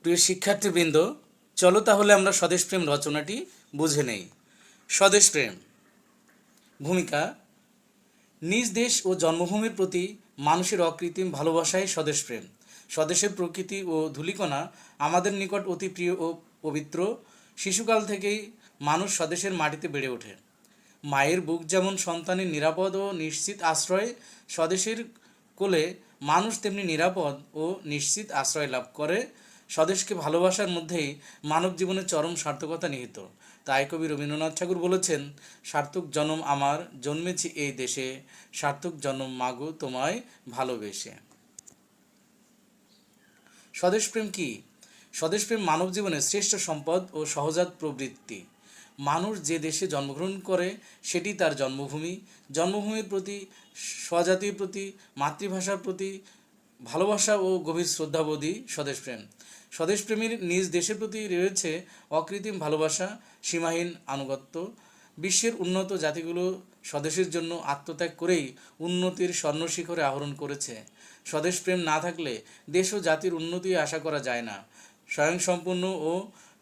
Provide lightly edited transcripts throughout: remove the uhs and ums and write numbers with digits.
প্রিয় শিক্ষার্থীবৃন্দ, চলো তাহলে আমরা স্বদেশপ্রেম রচনাটি বুঝে নেই। স্বদেশপ্রেম ভূমিকা। নিজ দেশ ও জন্মভূমির প্রতি মানুষের অকৃত্রিম ভালোবাসাই স্বদেশপ্রেম। স্বদেশের প্রকৃতি ও ধূলিকণা আমাদের নিকট অতি প্রিয় ও পবিত্র। শিশুকাল থেকেই মানুষ স্বদেশের মাটিতে বেড়ে ওঠে। মায়ের বুক যেমন সন্তানের নিরাপদ ও নিশ্চিত আশ্রয়, স্বদেশের কোলে মানুষ তেমনি নিরাপদ ও নিশ্চিত আশ্রয় লাভ করে। স্বদেশকে ভালোবাসার মধ্যেই মানব জীবনের চরম সার্থকতা নিহিত। তাই কবি রবীন্দ্রনাথ ঠাকুর বলেছেন, সার্থক জনম আমার জন্মেছি এই দেশে, সার্থক জনম মাগো তোমায় ভালোবেসে। স্বদেশপ্রেম কি? স্বদেশপ্রেম মানব জীবনের শ্রেষ্ঠ সম্পদ ও সহজাত প্রবৃত্তি। মানুষ যে দেশে জন্মগ্রহণ করে সেটি তার জন্মভূমি। জন্মভূমির প্রতি, স্বজাতির প্রতি, মাতৃভাষার প্রতি ভালোবাসা ও গভীর শ্রদ্ধাবোধই স্বদেশপ্রেম। স্বদেশপ্রেমীর নিজ দেশের প্রতি রয়েছে অকৃত্রিম ভালোবাসা, সীমাহীন আনুগত্য। বিশ্বের উন্নত জাতিগুলো স্বদেশের জন্য আত্মত্যাগ করেই উন্নতির স্বর্ণশিখরে আরোহণ করেছে। স্বদেশপ্রেম না থাকলে দেশ ও জাতির উন্নতি আশা করা যায় না। স্বয়ংসম্পূর্ণ ও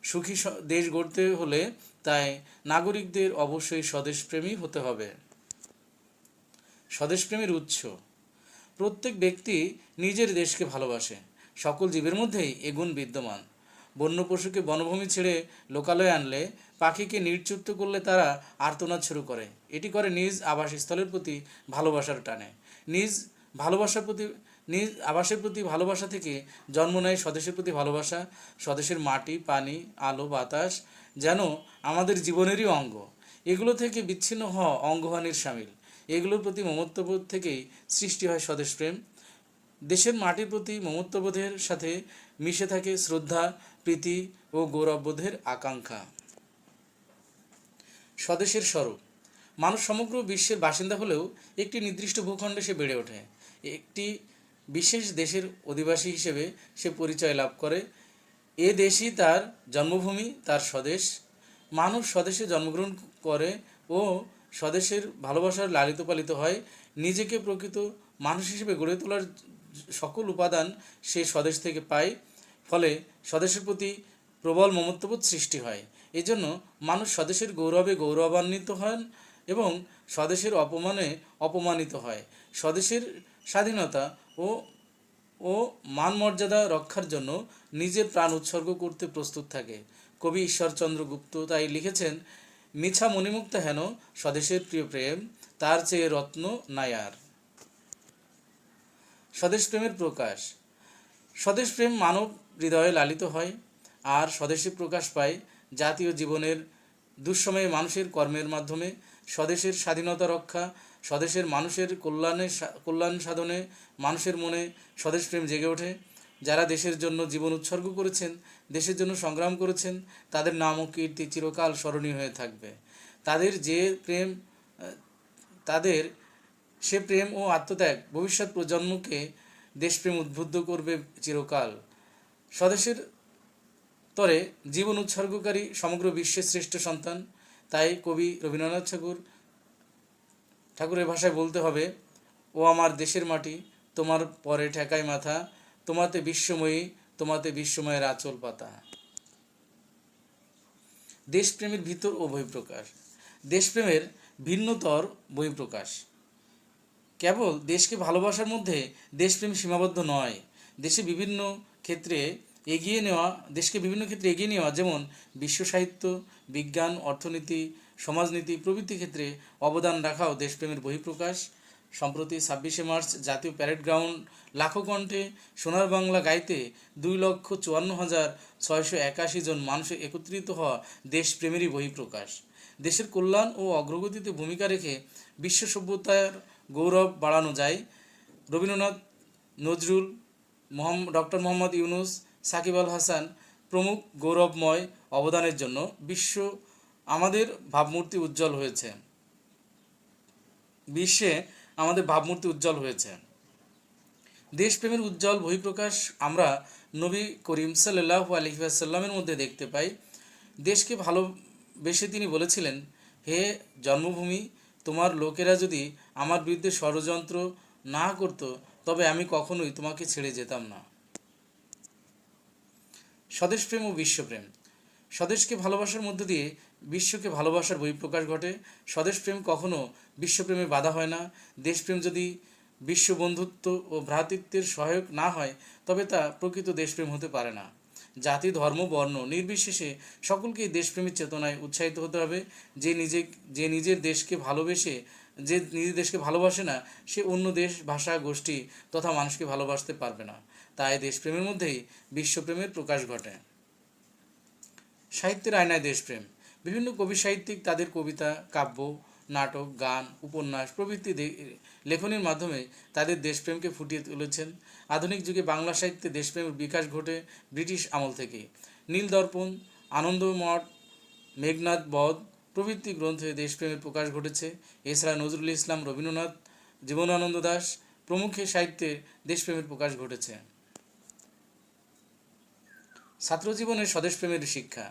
সুখী দেশ গড়তে হলে তাই নাগরিকদের অবশ্যই স্বদেশপ্রেমী হতে হবে। স্বদেশপ্রেমের উৎস। প্রত্যেক ব্যক্তি নিজের দেশকে ভালোবাসে। সকল জীবের মধ্যেই এ গুণ বিদ্যমান। বন্য পশুকে বনভূমি ছেড়ে লোকালয়ে আনলে, পাখিকে নির্চুপ্ত করলে তারা আর্তনাদ শুরু করে। এটি করে নিজ আবাসস্থলের প্রতি ভালোবাসার টানে। নিজ আবাসের প্রতি ভালোবাসা থেকে জন্ম নেয় স্বদেশের প্রতি ভালোবাসা। স্বদেশের মাটি, পানি, আলো, বাতাস যেন আমাদের জীবনেরই অঙ্গ। এগুলো থেকে বিচ্ছিন্ন হওয়া অঙ্গহানির শামিল। এগুলোর প্রতি মমত্ববোধ থেকেই সৃষ্টি হয় স্বদেশপ্রেম। দেশের মাটির প্রতি মমত্ববোধের সাথে মিশে থাকে শ্রদ্ধা, প্রীতি ও গৌরববোধের আকাঙ্ক্ষা। স্বদেশের স্বরূপ। মানুষ সমগ্র বিশ্বের বাসিন্দা হলেও একটি নির্দিষ্ট ভূখণ্ডে সে বেড়ে ওঠে। একটি বিশেষ দেশের অধিবাসী হিসেবে সে পরিচয় লাভ করে। এ দেশই তার জন্মভূমি, তার স্বদেশ। মানুষ স্বদেশে জন্মগ্রহণ করে ও স্বদেশের ভালোবাসার লালিত পালিত হয়। নিজেকে প্রকৃত মানুষ হিসেবে গড়ে তোলার সকল উপাদান সে স্বদেশ থেকে পায়। ফলে স্বদেশের প্রতি প্রবল মমত্ববোধ সৃষ্টি হয়। এজন্য মানুষ স্বদেশের গৌরবে গৌরবান্বিত হন এবং স্বদেশের অপমানে অপমানিত হয়। স্বদেশের স্বাধীনতা ও ও মান মর্যাদা রক্ষার জন্য নিজের প্রাণ উৎসর্গ করতে প্রস্তুত থাকে। কবি ঈশ্বরচন্দ্র গুপ্ত তাই লিখেছেন, মিছা মণিমুক্ত হেন স্বদেশের প্রিয় প্রেম, তার চেয়ে রত্ন নাই আর। স্বদেশপ্রেমের প্রকাশ। স্বদেশপ্রেম মানব হৃদয়ে লালিত হয় আর স্বদেশে প্রকাশ পায় জাতীয় জীবনের দুঃসময়ে মানুষের কর্মের মাধ্যমে। স্বদেশের স্বাধীনতা রক্ষা, স্বদেশের মানুষের কল্যাণ সাধনে মানুষের মনে স্বদেশপ্রেম জেগে ওঠে। যারা দেশের জন্য জীবন উৎসর্গ করেছেন, দেশের জন্য সংগ্রাম করেছেন, তাদের নাম ও কীর্তি চিরকাল স্মরণীয় হয়ে থাকবে। তাদের সে প্রেম ও আত্মত্যাগ ভবিষ্যৎ প্রজন্মকে দেশপ্রেম উদ্বুদ্ধ করবে চিরকাল। স্বদেশের তরে জীবন উৎসর্গকারী সমগ্র বিশ্বের শ্রেষ্ঠ সন্তান। তাই কবি রবীন্দ্রনাথ ঠাকুরের ভাষায় বলতে হবে, ও আমার দেশের মাটি, তোমার পরে ঠেকায় মাথা, তোমাতে বিশ্বময়ী, তোমাতে বিশ্বময়ের আঁচল পাতা। দেশপ্রেমের ভিতর ও বহিঃপ্রকাশ। দেশপ্রেমের ভিন্নতর বহিঃপ্রকাশ। কেবল দেশকে ভালোবাসার মধ্যে দেশপ্রেম সীমাবদ্ধ নয়। দেশকে বিভিন্ন ক্ষেত্রে এগিয়ে নেওয়া, যেমন বিশ্ব সাহিত্য, বিজ্ঞান, অর্থনীতি, সমাজনীতি প্রভৃতি ক্ষেত্রে অবদান রাখাও দেশপ্রেমের বহিঃপ্রকাশ। সম্প্রতি 26শে মার্চ জাতীয় প্যারেড গ্রাউন্ড লাখো কণ্ঠে সোনার বাংলা গাইতে 2,54,681 জন মানুষের একত্রিত হওয়া দেশপ্রেমেরই বহিঃপ্রকাশ। দেশের কল্যাণ ও অগ্রগতিতে ভূমিকা রেখে বিশ্ব সভ্যতার গৌরব বাড়ানো যায়। রবীন্দ্রনাথ, নজরুল, ডক্টর মোহাম্মদ ইউনুস, সাকিব আল হাসান প্রমুখ গৌরবময় অবদানের জন্য আমাদের ভাবমূর্তি উজ্জ্বল হয়েছে। দেশপ্রেমের উজ্জ্বল বহিঃপ্রকাশ আমরা নবী করিম সাল্লাল্লাহু আলাইহি ওয়াসাল্লামের মধ্যে দেখতে পাই। দেশকে ভালোবেসে তিনি বলেছিলেন, হে জন্মভূমি, তোমার লোকেরা যদি আমার বিরুদ্ধে ষড়যন্ত্র না করত তবে আমি কখনোই তোমাকে ছেড়ে যেতাম না। স্বদেশপ্রেম ও বিশ্বপ্রেম। স্বদেশকে ভালোবাসার মধ্য দিয়ে বিশ্বকে ভালোবাসার বহিঃপ্রকাশ ঘটে। স্বদেশপ্রেম কখনো বিশ্বপ্রেমে বাধা হয় না। দেশপ্রেম যদি বিশ্ব বন্ধুত্ব ও ভ্রাতৃত্বের সহায়ক না হয় তবে তা প্রকৃত দেশপ্রেম হতে পারে না। জাতি, ধর্ম, বর্ণ নির্বিশেষে সকলকেই দেশপ্রেমের চেতনায় উৎসাহিত হতে হবে। যে নিজের দেশকে ভালোবাসে না সে অন্য দেশ, ভাষা, গোষ্ঠী তথা মানুষকে ভালোবাসতে পারবে না। তাই দেশপ্রেমের মধ্যেই বিশ্বপ্রেমের প্রকাশ ঘটে। সাহিত্যের আয়নায় দেশপ্রেম। বিভিন্ন কবি সাহিত্যিক তাদের কবিতা, কাব্য, নাটক, গান, উপন্যাস প্রভৃতি লেখনীর মাধ্যমে তাদের দেশপ্রেমকে ফুটিয়ে তুলেছেন। আধুনিক যুগে বাংলা সাহিত্যে দেশপ্রেমের বিকাশ ঘটে ব্রিটিশ আমল থেকে। নীলদর্পণ, আনন্দমঠ, মেঘনাদ বধ প্রভৃতি গ্রন্থে দেশপ্রেমের প্রকাশ ঘটেছে। এছাড়া নজরুল ইসলাম, রবীন্দ্রনাথ, জীবনানন্দ দাশ প্রমুখের সাহিত্যে দেশপ্রেমের প্রকাশ ঘটেছে। ছাত্রজীবনে স্বদেশপ্রেমের শিক্ষা।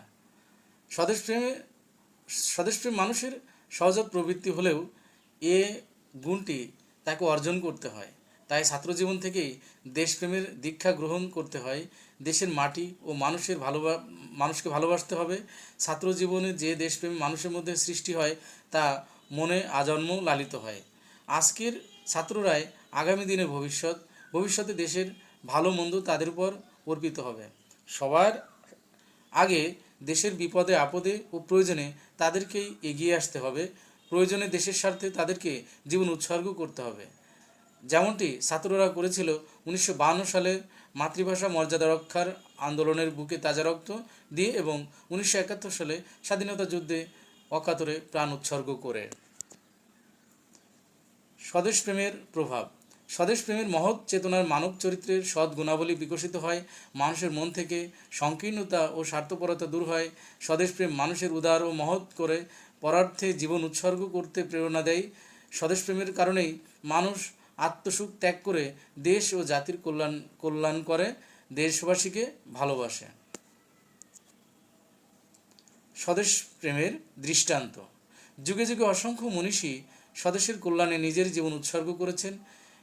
স্বদেশপ্রেম মানুষের সহজাত প্রবৃত্তি হলেও এ গুণটি তাকে অর্জন করতে হয়। তাই ছাত্রজীবন থেকেই দেশপ্রেমের দীক্ষা গ্রহণ করতে হয়। দেশের মাটি ও মানুষকে ভালোবাসতে হবে। ছাত্রজীবনে যে দেশপ্রেম মানুষের মধ্যে সৃষ্টি হয় তা মনে আজন্ম লালিত হয়। আজকের ছাত্ররাই আগামী দিনের ভবিষ্যতে দেশের ভালো মন্দ তাদের উপর অর্পিত হবে। সবার আগে দেশের বিপদে আপদে ও প্রয়োজনে তাদেরকেই এগিয়ে আসতে হবে। প্রয়োজনে দেশের স্বার্থে তাদেরকে জীবন উৎসর্গ করতে হবে। যেমনটি ছাত্ররা করেছিল 1952 সালে মাতৃভাষা মর্যাদা রক্ষার আন্দোলনের বুকে তাজা রক্ত দিয়ে এবং 1971 সালে স্বাধীনতা যুদ্ধে অকাতরে প্রাণ উৎসর্গ করে। স্বদেশপ্রেমের প্রভাব। স্বদেশপ্রেমের মহৎ চেতনার মানব চরিত্রের সৎ গুণাবলী বিকশিত হয়। মানুষের মন থেকে সংকীর্ণতা ও স্বার্থপরতা দূর হয়। স্বদেশপ্রেম মানুষের উদার ও মহৎ করে পরার্থে জীবন উৎসর্গ করতে প্রেরণা দেয়। স্বদেশপ্রেমের কারণেই মানুষ আত্মসুখ ত্যাগ করে দেশ ও জাতির কল্যাণ করে, দেশবাসীকে ভালোবাসে। স্বদেশপ্রেমের দৃষ্টান্ত। যুগে যুগে অসংখ্য মনীষী স্বদেশের কল্যাণে নিজের জীবন উৎসর্গ করেছেন।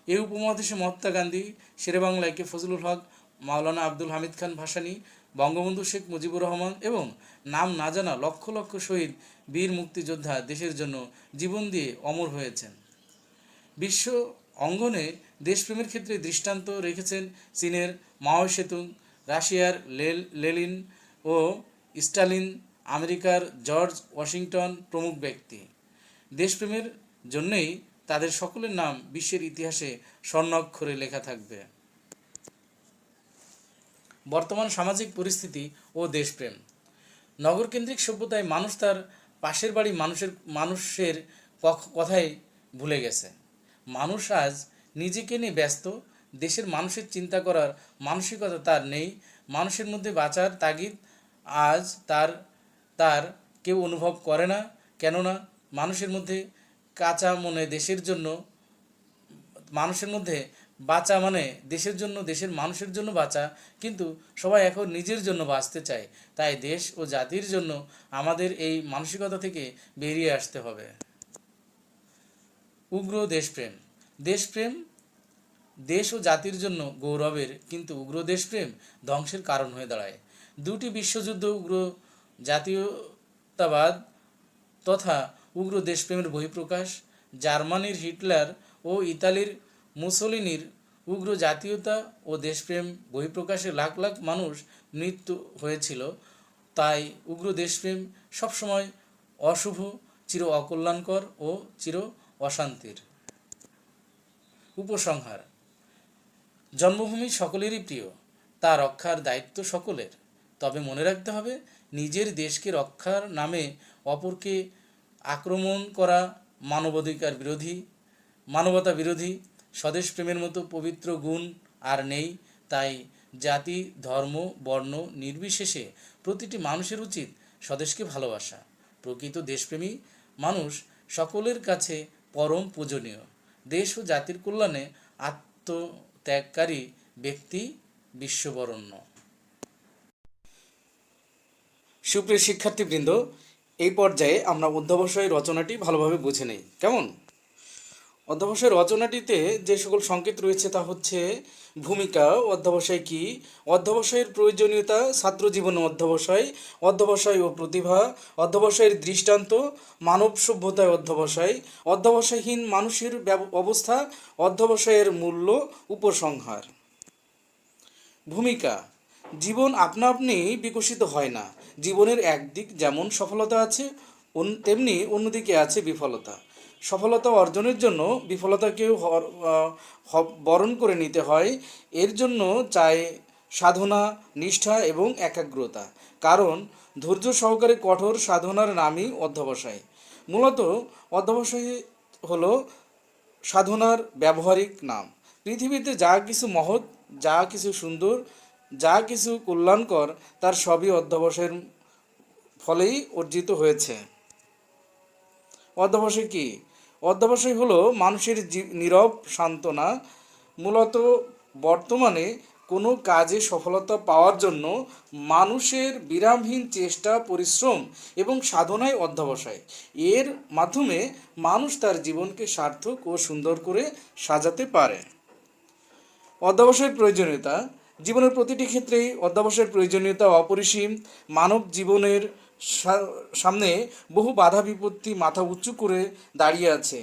এই উপমহাদেশে মহাত্মা গান্ধী, শেরেবাংলায় কে ফজলুল হক, মাওলানা আব্দুল হামিদ খান ভাসানী, বঙ্গবন্ধু শেখ মুজিবুর রহমান এবং নাম না জানা লক্ষ লক্ষ শহীদ বীর মুক্তিযোদ্ধা দেশের জন্য জীবন দিয়ে অমর হয়েছেন। বিশ্ব অঙ্গনে দেশপ্রেমের ক্ষেত্রে দৃষ্টান্ত রেখেছেন চীনের মাও সেতুং, রাশিয়ার লেনিন ও স্টালিন, আমেরিকার জর্জ ওয়াশিংটন প্রমুখ ব্যক্তি। দেশপ্রেমের জন্যই তাদের সকলের নাম বিশ্বের ইতিহাসে স্বর্ণাক্ষরে লেখা থাকবে। বর্তমান সামাজিক পরিস্থিতি ও দেশপ্রেম। নগরকেন্দ্রিক সভ্যতায় মানুষ তার পাশের বাড়ির মানুষের কথাই ভুলে গেছে। মানুষ আজ নিজেকে নিয়ে ব্যস্ত। দেশের মানুষের চিন্তা করার মানসিকতা তার নেই। মানুষের মধ্যে বাঁচার তাগিদ আজ তার কেউ অনুভব করে না। কেননা মানুষের মধ্যে বাঁচা মানে দেশের জন্য, দেশের মানুষের জন্য বাঁচা, কিন্তু সবাই এখন নিজের জন্য বাঁচতে চায়। তাই দেশ ও জাতির জন্য আমাদের এই মানসিকতা থেকে বেরিয়ে আসতে হবে। উগ্র দেশপ্রেম। দেশপ্রেম দেশ ও জাতির জন্য গৌরবের, কিন্তু উগ্র দেশপ্রেম ধ্বংসের কারণ হয়ে দাঁড়ায়। দুটি বিশ্বযুদ্ধ উগ্র জাতীয়তাবাদ তথা উগ্র দেশপ্রেমের বহিঃপ্রকাশ। জার্মানির হিটলার ও ইতালির মুসোলিনির উগ্র জাতীয়তা ও দেশপ্রেম বহিঃপ্রকাশে লাখ লাখ মানুষ মৃত্যু হয়েছিল। তাই উগ্র দেশপ্রেম সবসময় অশুভ, চির অকল্যাণকর ও চির অশান্তির। উপসংহার। জন্মভূমি সকলেরই প্রিয়, তা রক্ষার দায়িত্ব সকলের। তবে মনে রাখতে হবে, নিজের দেশকে রক্ষার নামে অপরকে আক্রমণ করা মানবতা বিরোধী। স্বদেশপ্রেমের মতো পবিত্র গুণ আর নেই। তাই জাতি, ধর্ম, বর্ণ নির্বিশেষে প্রতিটি মানুষের উচিত স্বদেশকে ভালোবাসা। প্রকৃত দেশপ্রেমী মানুষ সকলের কাছে পরম পূজনীয়। দেশ ও জাতির কল্যাণে আত্মত্যাগকারী ব্যক্তি বিশ্ববরণ্য। সুপ্রিয় শিক্ষার্থীবৃন্দ, এই পর্যায়ে আমরা অধ্যাবসায় রচনাটি ভালোভাবে বুঝে নেই। কেমন? অধ্যবসায় রচনাটিতে যে সকল সংকেত রয়েছে তা হচ্ছে ভূমিকা, অধ্যবসায় কি, অধ্যবসায়ের প্রয়োজনীয়তা, ছাত্র জীবনে অধ্যবসায়, অধ্যবসায় ও প্রতিভা, অধ্যবসায়ের দৃষ্টান্ত, মানব সভ্যতায় অধ্যবসায়, অধ্যবসায়হীন মানুষের অবস্থা, অধ্যবসায়ের মূল্য, উপসংহার। ভূমিকা। জীবন আপনা আপনি বিকশিত হয় না। জীবনের একদিক যেমন সফলতা আছে, তেমনি অন্যদিকে আছে বিফলতা। সফলতা অর্জনের জন্য বিফলতাকেও বরণ করে নিতে হয়। এর জন্য চাই সাধনা, নিষ্ঠা এবং একাগ্রতা। কারণ ধৈর্য সহকারে কঠোর সাধনার নামই অধ্যবসায়। মূলত অধ্যবসায় হলো সাধনার ব্যবহারিক নাম। পৃথিবীতে যা কিছু মহৎ, যা কিছু সুন্দর, যা কিছু কল্যাণকর, তার সবই অধ্যবসায়ের ফলেই অর্জিত হয়েছে। অধ্যবসায় কি? অধ্যবসায় হলো মানুষের নীরব সান্ত্বনা। মূলত বর্তমানে কোনো কাজে সফলতা পাওয়ার জন্য মানুষের বিরামহীন চেষ্টা, পরিশ্রম এবং সাধনায় অধ্যবসায়। এর মাধ্যমে মানুষ তার জীবনকে সার্থক ও সুন্দর করে সাজাতে পারে। অধ্যবসায়ের প্রয়োজনীয়তা। জীবনের প্রতিটি ক্ষেত্রেই অধ্যবসায়ের প্রয়োজনীয়তা অপরিসীম। মানব জীবনের সামনে বহু বাধা বিপত্তি মাথা উঁচু করে দাঁড়িয়ে আছে।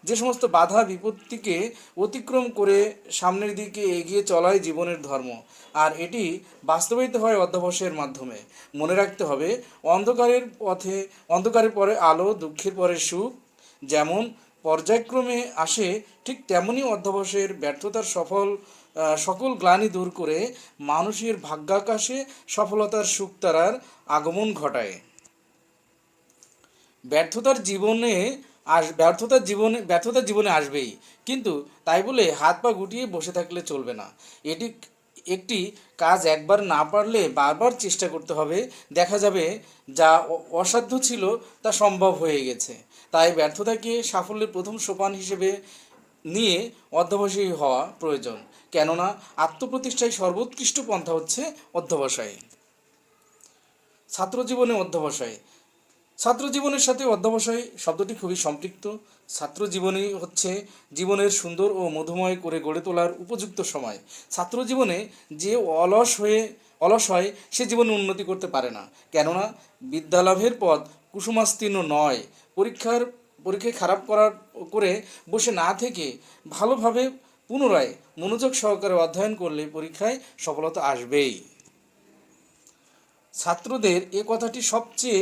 যে সমস্ত বাধা বিপত্তিকে অতিক্রম করে সামনের দিকে এগিয়ে চলাই জীবনের ধর্ম, আর এটি বাস্তবায়িত হয় অধ্যবসায়ের মাধ্যমে। মনে রাখতে হবে, অন্ধকারের পরে আলো, দুঃখের পরে সুখ যেমন পর্যায়ক্রমে আসে, ঠিক তেমনি অধ্যবসায়ের ব্যর্থতার সকল গ্লানি দূর করে মানুষের ভাগ্যাকাশে সফলতার সুখতারার আগমন ঘটায়। ব্যর্থতা জীবনে আসবেই, কিন্তু তাই বলে হাত পা গুটিয়ে বসে থাকলে চলবে না। একটি কাজ একবার না পারলে বারবার চেষ্টা করতে হবে। দেখা যাবে যা অসাধ্য ছিল তা সম্ভব হয়ে গেছে। তাই ব্যর্থতাকে সাফল্যের প্রথম সোপান হিসেবে নিয়ে অধ্যবসায়ী হওয়া প্রয়োজন। কেননা আত্মপ্রতিষ্ঠায় সর্বোৎকৃষ্ট পন্থা হচ্ছে অধ্যবসায়। ছাত্রজীবনে অধ্যবসায়। ছাত্র জীবনের সাথে অধ্যবসায় শব্দটি খুবই সম্পৃক্ত। ছাত্র জীবনই হচ্ছে জীবনের সুন্দর ও মধুময় করে গড়ে তোলার উপযুক্ত সময়। ছাত্র জীবনে যে অলস হয় সে জীবনে উন্নতি করতে পারে না। কেননা বিদ্যালাভের পথ কুসুমাস্তীর্ণ নয়। পরীক্ষায় খারাপ করে বসে না থেকে ভালোভাবে পুনরায় মনোযোগ সহকারে অধ্যয়ন করলে পরীক্ষায় সফলতা আসবেই। ছাত্রদের এ কথাটি সবচেয়ে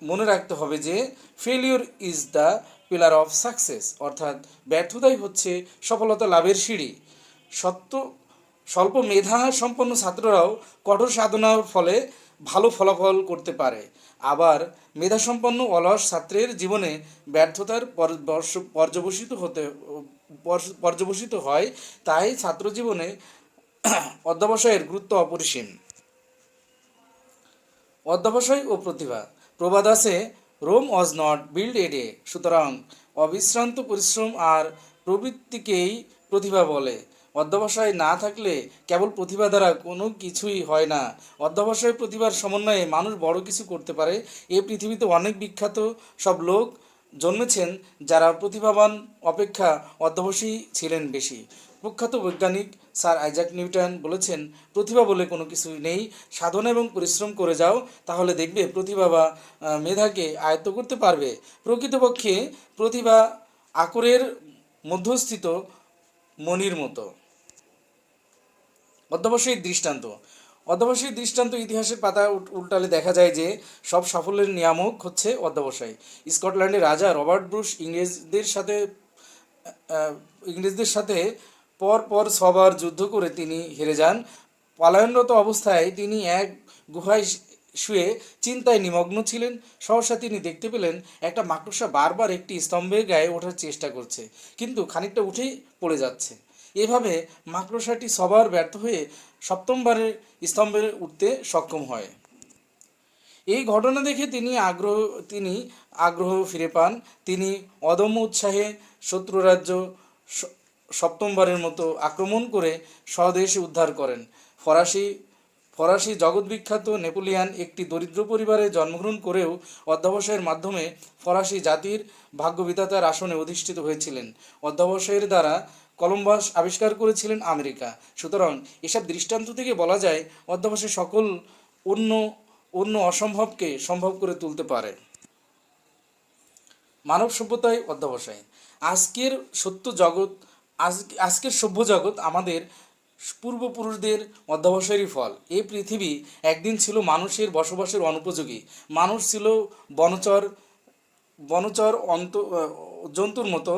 মনে রাখতে হবে যে failure is the pillar of success, অর্থাৎ ব্যর্থতাই হচ্ছে সফলতা লাভের সিঁড়ি। স্বল্প মেধা সম্পন্ন ছাত্ররাও কঠোর সাধনার ফলে ভালো ফলাফল করতে পারে। আবার মেধাসম্পন্ন অলস ছাত্রের জীবনে ব্যর্থতার পর্যবসিত হয়। তাই ছাত্র জীবনে অধ্যবসায়ের গুরুত্ব অপরিসীম। অধ্যবসায় ও প্রতিভা। প্রবাদ আছে, Rome was not built a day. সুতরাং অবিশ্রান্ত পরিশ্রম আর প্রবৃত্তিকেই প্রতিভা বলে। অধ্যবসায় না থাকলে কেবল প্রতিভা দ্বারা কোনো কিছুই হয় না। অধ্যবসায় প্রতিভার সমন্বয়ে মানুষ বড় কিছু করতে পারে। এই পৃথিবীতে অনেক বিখ্যাত সব লোক জন্মেছেন যারা প্রতিভাবান অপেক্ষা অধ্যবসায়ী ছিলেন বেশি। প্রখ্যাত বৈজ্ঞানিক স্যার আইজাক নিউটন বলেছেন, প্রতিভা বলে কোনো কিছুই নেই, সাধনা এবং পরিশ্রম করে যাও, তাহলে দেখবে প্রতিভা বা মেধাকে আয়ত্ত করতে পারবে। প্রকৃতপক্ষে প্রতিভা আকরের মধ্যস্থিত মণির মতো। অধ্যবসায়ী দৃষ্টান্ত ইতিহাসের পাতা উল্টালে দেখা যায় যে সব সাফল্যের নিয়ামক হচ্ছে অধ্যবসায়। স্কটল্যান্ডের রাজা রবার্ট ব্রুস ইংরেজদের সাথে পর 6 বার যুদ্ধ করে তিনি হেরে যান। পলায়নরত অবস্থায় তিনি এক গুহায় শুয়ে চিন্তায় নিমগ্ন ছিলেন। সহসা তিনি দেখতে পেলেন একটা মাকড়সা বারবার একটি স্তম্ভের গায়ে ওঠার চেষ্টা করছে, কিন্তু খানিকটা উঠেই পড়ে যাচ্ছে। এভাবে মাকড়সাটি 6 বার ব্যর্থ হয়ে 7ম স্তম্ভে উঠতে সক্ষম হয়। এই ঘটনা দেখে তিনি আগ্রহ ফিরে পান। তিনি অদম্য উৎসাহে শত্রুরাজ্য 7মবারের মতো আক্রমণ করে স্বদেশ উদ্ধার করেন। ফরাসি জগৎবিখ্যাত নেপোলিয়ান একটি দরিদ্র পরিবারে জন্মগ্রহণ করেও অধ্যবসায়ের মাধ্যমে ফরাসি জাতির ভাগ্যবিধাতার আসনে অধিষ্ঠিত হয়েছিলেন। অধ্যবসায়ের দ্বারা কলম্বাস আবিষ্কার করেছিলেন আমেরিকা। সুতরাং এসব দৃষ্টান্ত থেকে বলা যায় অধ্যবসায় সকল অন্য অন্য অসম্ভবকে সম্ভব করে তুলতে পারে। মানব সভ্যতায় অধ্যবসায়। আজকের সভ্য জগৎ আমাদের পূর্বপুরুষদের অধ্যবসায়েরই ফল। এই পৃথিবী একদিন ছিল মানুষের বসবাসের অনুপযোগী। মানুষ ছিল বনচর জন্তুর মতো।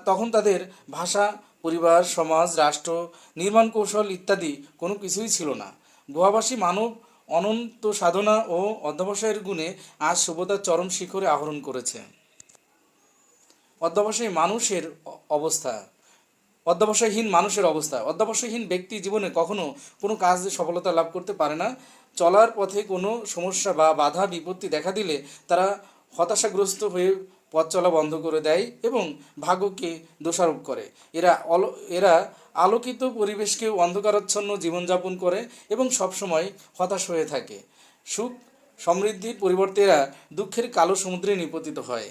তখন তাদের ভাষা, পরিবার, সমাজ, রাষ্ট্র, নির্মাণ কৌশল ইত্যাদি কোনো কিছুই ছিল না। গুহাবাসী মানব অনন্ত সাধনা ও অধ্যবসায়ের গুণে আজ সভ্যতার চরম শিখরে আরোহণ করেছে। অধ্যবসায়হীন মানুষের অবস্থা। অধ্যবসায়হীন ব্যক্তি জীবনে কখনো কোনো কাজে সফলতা লাভ করতে পারে না। চলার পথে কোনো সমস্যা বা বাধা বিপত্তি দেখা দিলে তারা হতাশাগ্রস্ত হয়ে পথ চলা বন্ধ করে দেয় এবং ভাগ্যকে দোষারোপ করে। এরা আলোকিত পরিবেশকে অন্ধকারাচ্ছন্ন জীবনযাপন করে এবং সবসময় হতাশ হয়ে থাকে। সুখ সমৃদ্ধির পরিবর্তে এরা দুঃখের কালো সমুদ্রে নিপতিত হয়।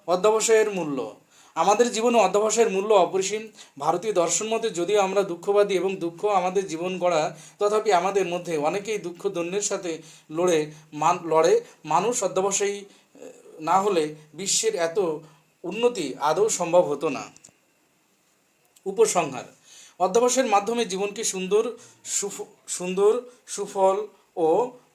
অধ্যবসায়ের মূল্য। আমাদের জীবনে অধ্যবসায়ের মূল্য অপরিসীম। ভারতীয় দর্শন মতে যদিও আমরা দুঃখবাদী এবং দুঃখ আমাদের জীবন গড়া, তথাপি আমাদের মধ্যে অনেকেই দুঃখ দৈন্যের সাথে লড়ে মানুষ অধ্যবসায়ী না হলে বিশ্বের এত উন্নতি আদৌ সম্ভব হতো না। উপসংহার। অধ্যবসায়ের মাধ্যমে জীবনকে সুন্দর, সুফল ও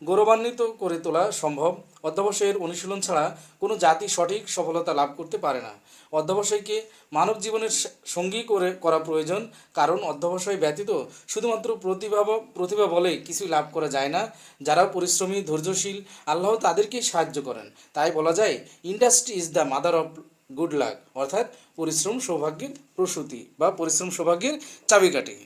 গৌরবান্বিত করে তোলা সম্ভব। অধ্যবসায়ের অনুশীলন ছাড়া কোনো জাতি সঠিক সফলতা লাভ করতে পারে না। অধ্যবসায়কে মানব জীবনের সঙ্গী করা প্রয়োজন, কারণ অধ্যবসায় ব্যতীত শুধুমাত্র প্রতিভা বলে কিছুই লাভ করা যায় না। যারা পরিশ্রমী, ধৈর্যশীল, আল্লাহ তাদেরকেই সাহায্য করেন। তাই বলা যায়, industry is the mother of good luck, অর্থাৎ পরিশ্রম সৌভাগ্যের প্রসূতি বা পরিশ্রম সৌভাগ্যের চাবিকাঠি।